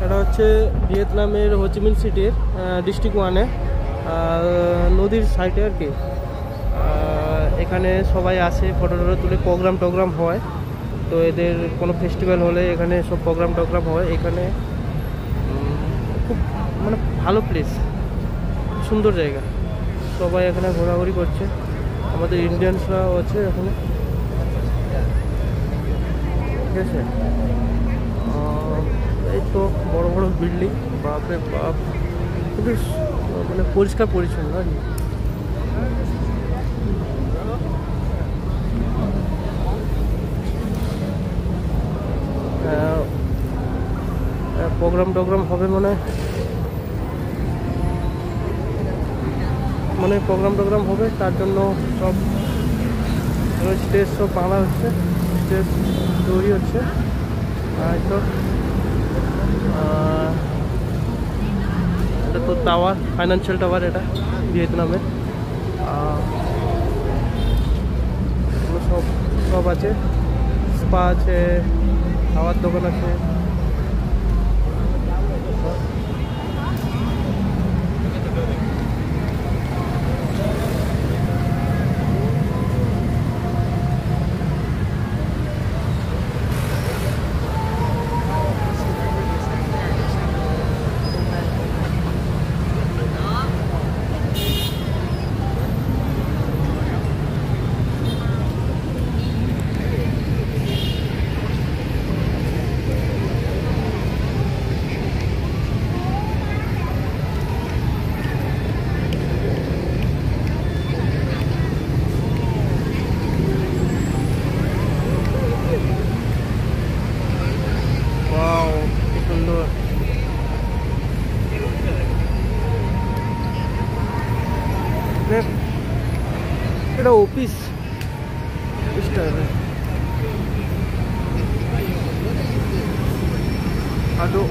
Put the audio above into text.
এটা হচ্ছে ভিয়েতনামের হোচিমিন সিটির ডিস্ট্রিক্ট 1-এ নদীর সাইডে আর কি। এখানে সবাই আসে, ফটো টটো তুলে, প্রোগ্রাম হয়। তো এদের কোনো ফেস্টিভ্যাল হলে এখানে সব প্রোগ্রাম হয়। এখানে খুব মানে ভালো প্লেস, সুন্দর জায়গা। সবাই এখানে ঘোরাঘুরি করছে, আমাদের ইন্ডিয়ানসরাও আছে এখানে, ঠিক আছে। এই তো বড় বড় বিল্ডিং, বাপরে বাপ, খুবই মানে পরিষ্কার পরিচ্ছন্ন আর কি। প্রোগ্রাম হবে মানে প্রোগ্রাম হবে, তার জন্য সব স্টেজ সব বাঁধা হচ্ছে, স্টেজ তৈরি হচ্ছে। তো এটা তো টাওয়ার, ফাইন্যান্সিয়াল টাওয়ার, এটা ভিয়েতনামের। সব আছে, স্পা আছে, খাওয়ার দোকান আছে। এটা অফিস স্টাইলে আদৌ